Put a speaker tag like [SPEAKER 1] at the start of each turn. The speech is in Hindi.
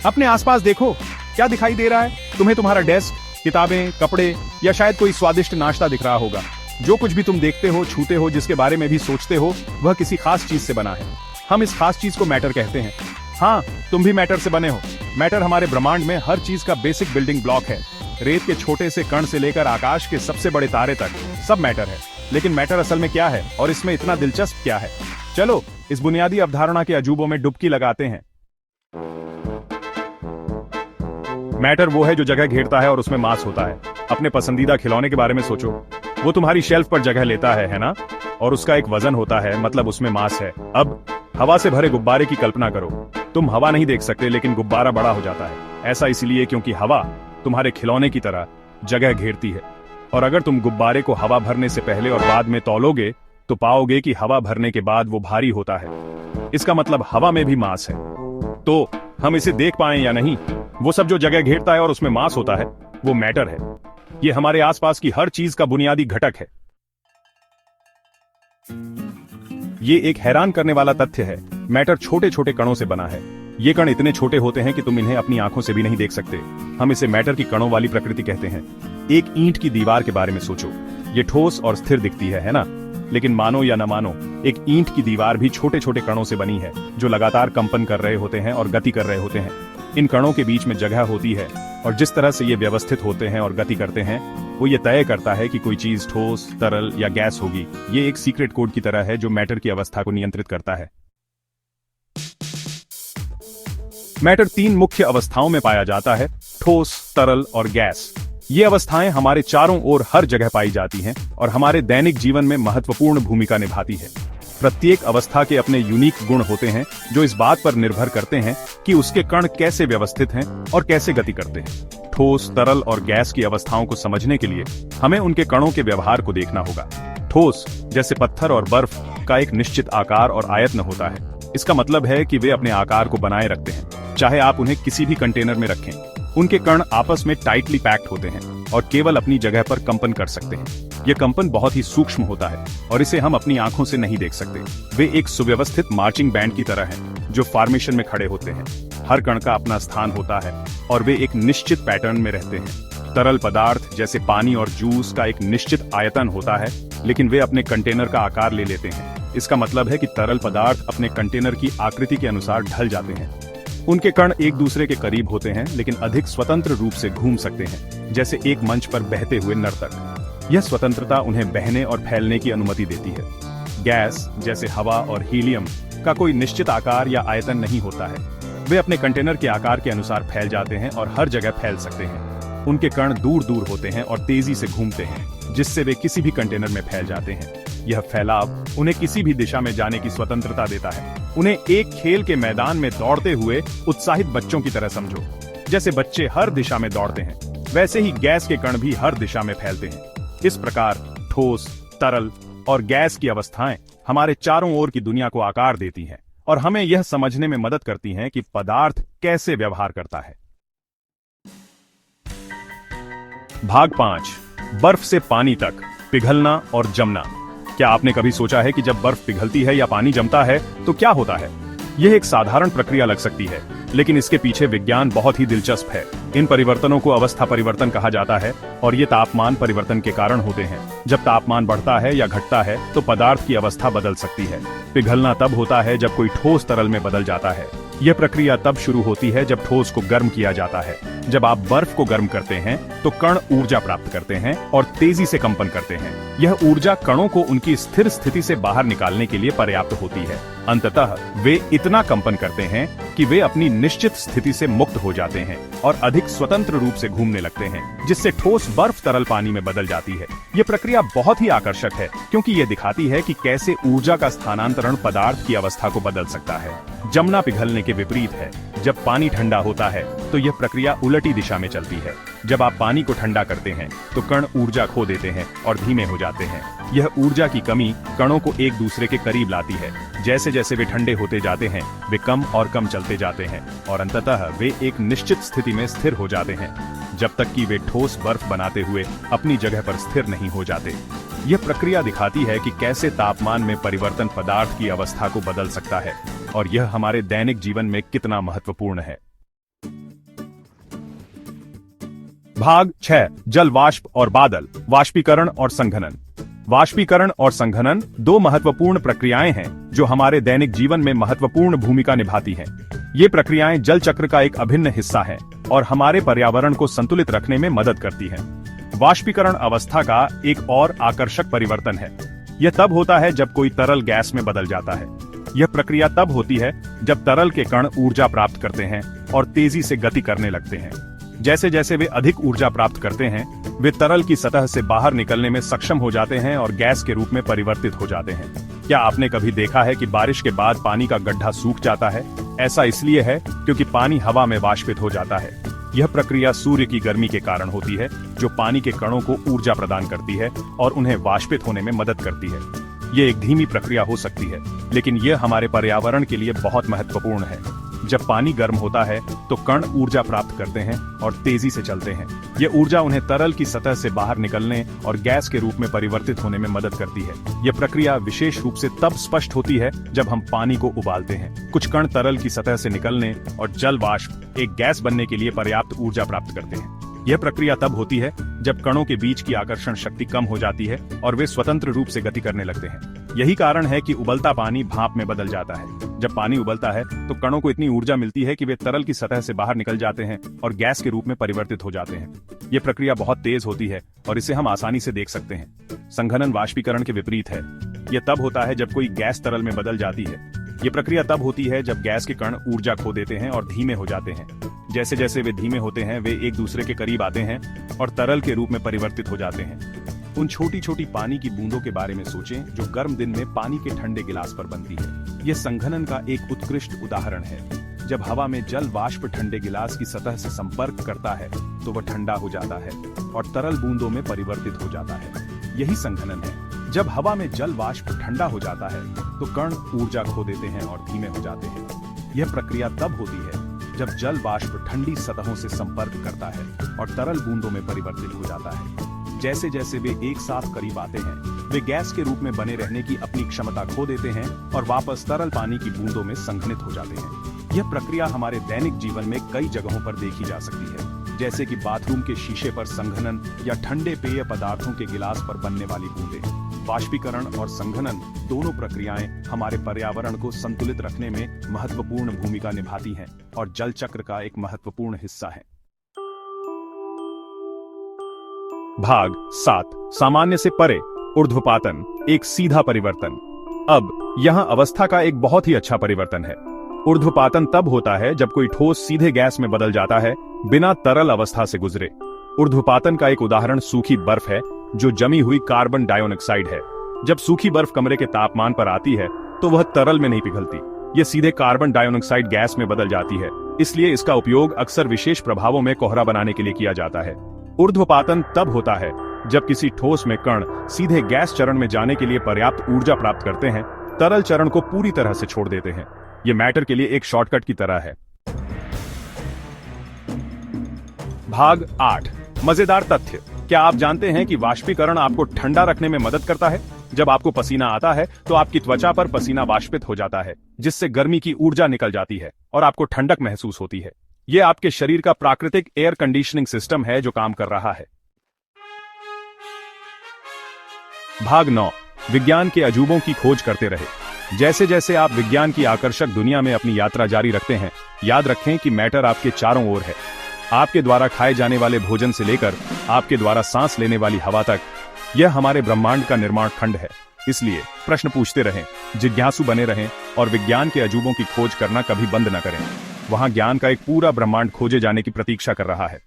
[SPEAKER 1] अपने आसपास देखो, क्या दिखाई दे रहा है तुम्हें? तुम्हारा डेस्क, किताबें, कपड़े या शायद कोई स्वादिष्ट नाश्ता दिख रहा होगा। जो कुछ भी तुम देखते हो, छूते हो, जिसके बारे में भी सोचते हो, वह किसी खास चीज से बना है। हम इस खास चीज को मैटर कहते हैं। हाँ, तुम भी मैटर से बने हो। मैटर हमारे ब्रह्मांड में हर चीज का बेसिक बिल्डिंग ब्लॉक है। रेत के छोटे से कण से लेकर आकाश के सबसे बड़े तारे तक सब मैटर है। लेकिन मैटर असल में क्या है और इसमें इतना दिलचस्प क्या है? चलो इस बुनियादी अवधारणा के अजूबों में डुबकी लगाते हैं। मैटर वो है जो जगह घेरता है और उसमें मास होता है। अपने पसंदीदा खिलौने के बारे में सोचो, वो तुम्हारी शेल्फ पर जगह लेता है ना? और उसका एक वजन होता है, मतलब उसमें मास है। अब हवा से भरे गुब्बारे की कल्पना करो। तुम हवा नहीं देख सकते, लेकिन गुब्बारा बड़ा हो जाता है। ऐसा इसलिए क्योंकि हवा तुम्हारे खिलौने की तरह जगह घेरती है। और अगर तुम गुब्बारे को हवा भरने से पहले और बाद में तौलोगे तो पाओगे कि हवा भरने के बाद वो भारी होता है। इसका मतलब हवा में भी मास है। तो हम इसे देख पाएं या नहीं, वो सब जो जगह घेरता है और उसमें मास होता है, वो मैटर है। ये हमारे आसपास की हर चीज का बुनियादी घटक है। ये एक हैरान करने वाला तथ्य है। मैटर छोटे छोटे कणों से बना है। ये कण इतने छोटे होते हैं कि तुम इन्हें अपनी आंखों से भी नहीं देख सकते। हम इसे मैटर की कणों वाली प्रकृति कहते हैं। एक ईंट की दीवार के बारे में सोचो। ये ठोस और स्थिर दिखती है ना? लेकिन मानो या न मानो, एक ईंट की दीवार भी छोटे छोटे कणों से बनी है, जो लगातार कंपन कर रहे होते हैं और गति कर रहे होते हैं। इन कणों के बीच में जगह होती है, और जिस तरह से ये व्यवस्थित होते हैं और गति करते हैं, वो ये तय करता है कि कोई चीज ठोस, तरल या गैस होगी। ये एक सीक्रेट कोड की तरह है जो मैटर की अवस्था को नियंत्रित करता है। मैटर 3 मुख्य अवस्थाओं में पाया जाता है: ठोस, तरल और गैस। ये अवस्थाएं हमारे चारों ओर हर जगह पाई जाती हैं और हमारे दैनिक जीवन में महत्वपूर्ण भूमिका निभाती है। प्रत्येक अवस्था के अपने यूनिक गुण होते हैं, जो इस बात पर निर्भर करते हैं कि उसके कण कैसे व्यवस्थित हैं और कैसे गति करते हैं। ठोस, तरल और गैस की अवस्थाओं को समझने के लिए हमें उनके कणों के व्यवहार को देखना होगा। ठोस, जैसे पत्थर और बर्फ, का एक निश्चित आकार और आयतन होता है। इसका मतलब है कि वे अपने आकार को बनाए रखते हैं, चाहे आप उन्हें किसी भी कंटेनर में रखें। उनके कण आपस में टाइटली पैक्ड होते हैं और केवल अपनी जगह पर कंपन कर सकते हैं। यह कंपन बहुत ही सूक्ष्म होता है और इसे हम अपनी आंखों से नहीं देख सकते। वे एक सुव्यवस्थित मार्चिंग बैंड की तरह हैं, जो फॉर्मेशन में खड़े होते हैं। हर कण का अपना स्थान होता है और वे एक निश्चित पैटर्न में रहते हैं। तरल पदार्थ जैसे पानी और जूस का एक निश्चित आयतन होता है, लेकिन वे अपने कंटेनर का आकार ले लेते हैं। इसका मतलब है कि तरल पदार्थ अपने कंटेनर की आकृति के अनुसार ढल जाते हैं। उनके कण एक दूसरे के करीब होते हैं, लेकिन अधिक स्वतंत्र रूप से घूम सकते हैं, जैसे एक मंच पर बहते हुए नर्तक। यह स्वतंत्रता उन्हें बहने और फैलने की अनुमति देती है। गैस, जैसे हवा और हीलियम, का कोई निश्चित आकार या आयतन नहीं होता है। वे अपने कंटेनर के आकार के अनुसार फैल जाते हैं और हर जगह फैल सकते हैं। उनके कण दूर दूर होते हैं और तेजी से घूमते हैं, जिससे वे किसी भी कंटेनर में फैल जाते हैं। यह फैलाव उन्हें किसी भी दिशा में जाने की स्वतंत्रता देता है। उन्हें एक खेल के मैदान में दौड़ते हुए उत्साहित बच्चों की तरह समझो। जैसे बच्चे हर दिशा में दौड़ते हैं, वैसे ही गैस के कण भी हर दिशा में फैलते हैं। इस प्रकार ठोस, तरल और गैस की अवस्थाएं हमारे चारों ओर की दुनिया को आकार देती हैं और हमें यह समझने में मदद करती हैं कि पदार्थ कैसे व्यवहार करता है। भाग 5: बर्फ से पानी तक, पिघलना और जमना। क्या आपने कभी सोचा है कि जब बर्फ पिघलती है या पानी जमता है तो क्या होता है? यह एक साधारण प्रक्रिया लग सकती है, लेकिन इसके पीछे विज्ञान बहुत ही दिलचस्प है। इन परिवर्तनों को अवस्था परिवर्तन कहा जाता है और ये तापमान परिवर्तन के कारण होते हैं। जब तापमान बढ़ता है या घटता है तो पदार्थ की अवस्था बदल सकती है। पिघलना तब होता है जब कोई ठोस तरल में बदल जाता है। यह प्रक्रिया तब शुरू होती है जब ठोस को गर्म किया जाता है। जब आप बर्फ को गर्म करते हैं तो कण ऊर्जा प्राप्त करते हैं और तेजी से कंपन करते हैं। यह ऊर्जा कणों को उनकी स्थिर स्थिति से बाहर निकालने के लिए पर्याप्त होती है। अंततः वे इतना कंपन करते हैं कि वे अपनी निश्चित स्थिति से मुक्त हो जाते हैं और अधिक स्वतंत्र रूप से घूमने लगते हैं, जिससे ठोस बर्फ तरल पानी में बदल जाती है। यह प्रक्रिया बहुत ही आकर्षक है, क्योंकि यह दिखाती है कि कैसे ऊर्जा का स्थानांतरण पदार्थ की अवस्था को बदल सकता है। जमना पिघलने के विपरीत है। जब पानी ठंडा होता है तो यह प्रक्रिया उलटी दिशा में चलती है। जब आप पानी को ठंडा करते हैं तो कण ऊर्जा खो देते हैं और धीमे हो जाते हैं। यह ऊर्जा की कमी कणों को एक दूसरे के करीब लाती है। जैसे जैसे वे ठंडे होते जाते हैं, वे कम और कम चलते जाते हैं और अंततः वे एक निश्चित स्थिति में स्थिर हो जाते हैं, जब तक कि वे ठोस बर्फ बनाते हुए अपनी जगह पर स्थिर नहीं हो जाते। यह प्रक्रिया दिखाती है कि कैसे तापमान में परिवर्तन पदार्थ की अवस्था को बदल सकता है और यह हमारे दैनिक जीवन में कितना महत्वपूर्ण है। भाग 6 जल वाष्प और बादल, वाष्पीकरण और संघनन। वाष्पीकरण और संघनन दो महत्वपूर्ण प्रक्रियाएं हैं जो हमारे दैनिक जीवन में महत्वपूर्ण भूमिका निभाती हैं। ये प्रक्रियाएं जल चक्र का एक अभिन्न हिस्सा हैं और हमारे पर्यावरण को संतुलित रखने में मदद करती हैं। वाष्पीकरण अवस्था का एक और आकर्षक परिवर्तन है। यह तब होता है जब कोई तरल गैस में बदल जाता है। यह प्रक्रिया तब होती है जब तरल के कण ऊर्जा प्राप्त करते हैं और तेजी से गति करने लगते हैं। जैसे जैसे वे अधिक ऊर्जा प्राप्त करते हैं, वे तरल की सतह से बाहर निकलने में सक्षम हो जाते हैं और गैस के रूप में परिवर्तित हो जाते हैं। क्या आपने कभी देखा है कि बारिश के बाद पानी का गड्ढा सूख जाता है? ऐसा इसलिए है क्योंकि पानी हवा में वाष्पित हो जाता है। यह प्रक्रिया सूर्य की गर्मी के कारण होती है, जो पानी के कणों को ऊर्जा प्रदान करती है और उन्हें वाष्पित होने में मदद करती है। यह एक धीमी प्रक्रिया हो सकती है, लेकिन यह हमारे पर्यावरण के लिए बहुत महत्वपूर्ण है। जब पानी गर्म होता है तो कण ऊर्जा प्राप्त करते हैं और तेजी से चलते हैं। यह ऊर्जा उन्हें तरल की सतह से बाहर निकलने और गैस के रूप में परिवर्तित होने में मदद करती है। यह प्रक्रिया विशेष रूप से तब स्पष्ट होती है जब हम पानी को उबालते हैं। कुछ कण तरल की सतह से निकलने और जल वाष्प एक गैस बनने के लिए पर्याप्त ऊर्जा प्राप्त करते हैं। यह प्रक्रिया तब होती है जब कणों के बीच की आकर्षण शक्ति कम हो जाती है और वे स्वतंत्र रूप से गति करने लगते हैं। यही कारण है कि उबलता पानी भाप में बदल जाता है। जब पानी उबलता है तो कणों को इतनी ऊर्जा मिलती है कि वे तरल की सतह से बाहर निकल जाते हैं और गैस के रूप में परिवर्तित हो जाते हैं। यह प्रक्रिया बहुत तेज होती है और इसे हम आसानी से देख सकते हैं। संघनन वाष्पीकरण के विपरीत है। यह तब होता है जब कोई गैस तरल में बदल जाती है। यह प्रक्रिया तब होती है जब गैस के कण ऊर्जा खो देते हैं और धीमे हो जाते हैं। जैसे जैसे वे धीमे होते हैं, वे एक दूसरे के करीब आते हैं और तरल के रूप में परिवर्तित हो जाते हैं। उन छोटी छोटी पानी की बूंदों के बारे में सोचें जो गर्म दिन में पानी के ठंडे गिलास पर बनती है। यह संघनन का एक उत्कृष्ट उदाहरण है। जब हवा में जल वाष्प ठंडे गिलास की सतह से संपर्क करता है तो वह ठंडा हो जाता है और तरल बूंदों में परिवर्तित हो जाता है। यही संघनन है। जब हवा में जल वाष्प ठंडा हो जाता है तो कण ऊर्जा खो देते हैं और धीमे हो जाते हैं। यह प्रक्रिया तब होती है जब जल वाष्प ठंडी सतहों से संपर्क करता है और तरल बूंदों में परिवर्तित हो जाता है। जैसे जैसे वे एक साथ करीब आते हैं, वे गैस के रूप में बने रहने की अपनी क्षमता खो देते हैं और वापस तरल पानी की बूंदों में संघनित हो जाते हैं। यह प्रक्रिया हमारे दैनिक जीवन में कई जगहों पर देखी जा सकती है, जैसे कि बाथरूम के शीशे पर संघनन या ठंडे पेय पदार्थों के गिलास पर बनने वाली बूंदें। वाष्पीकरण और संघनन दोनों प्रक्रियाएं हमारे पर्यावरण को संतुलित रखने में महत्वपूर्ण भूमिका निभाती हैं और जल चक्र का एक महत्वपूर्ण हिस्सा है। भाग 7 सामान्य से परे, ऊर्ध्वपातन, एक सीधा परिवर्तन। अब यहाँ अवस्था का एक बहुत ही अच्छा परिवर्तन है। ऊर्ध्वपातन तब होता है जब कोई ठोस सीधे गैस में बदल जाता है बिना तरल अवस्था से गुजरे। ऊर्ध्वपातन का एक उदाहरण सूखी बर्फ है जो जमी हुई कार्बन डाइऑक्साइड है। जब सूखी बर्फ कमरे के तापमान पर आती है तो वह तरल में नहीं पिघलती, यह सीधे कार्बन डाइऑक्साइड गैस में बदल जाती है। इसलिए इसका उपयोग अक्सर विशेष प्रभावों में कोहरा बनाने के लिए किया जाता है। ऊर्ध्वपातन तब होता है जब किसी ठोस में कण सीधे गैस चरण में जाने के लिए पर्याप्त ऊर्जा प्राप्त करते हैं, तरल चरण को पूरी तरह से छोड़ देते हैं। यह मैटर के लिए एक शॉर्टकट की तरह है। भाग 8 मजेदार तथ्य। क्या आप जानते हैं कि वाष्पीकरण आपको ठंडा रखने में मदद करता है? जब आपको पसीना आता है तो आपकी त्वचा पर पसीना वाष्पित हो जाता है, जिससे गर्मी की ऊर्जा निकल जाती है और आपको ठंडक महसूस होती है। यह आपके शरीर का प्राकृतिक एयर कंडीशनिंग सिस्टम है जो काम कर रहा है। भाग 9 विज्ञान के अजूबों की खोज करते रहे। जैसे जैसे आप विज्ञान की आकर्षक दुनिया में अपनी यात्रा जारी रखते हैं, याद रखें कि मैटर आपके चारों ओर है। आपके द्वारा खाए जाने वाले भोजन से लेकर आपके द्वारा सांस लेने वाली हवा तक, यह हमारे ब्रह्मांड का निर्माण खंड है। इसलिए प्रश्न पूछते रहें, जिज्ञासु बने रहें और विज्ञान के अजूबों की खोज करना कभी बंद न करें। वहां ज्ञान का एक पूरा ब्रह्मांड खोजे जाने की प्रतीक्षा कर रहा है।